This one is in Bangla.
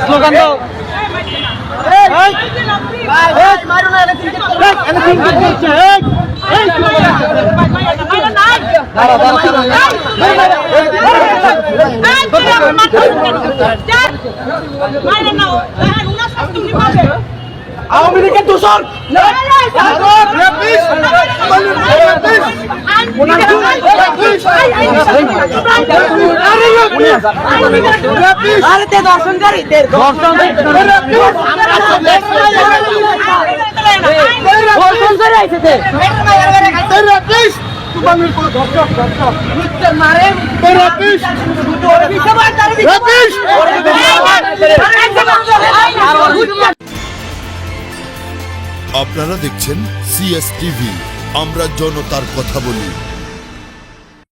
স্লোগান দাও। আওয়ামী লীগের দূষণ দর্শনকারীদের আপনারা দেখছেন CS টিভি, আমরা জনতার কথা বলি।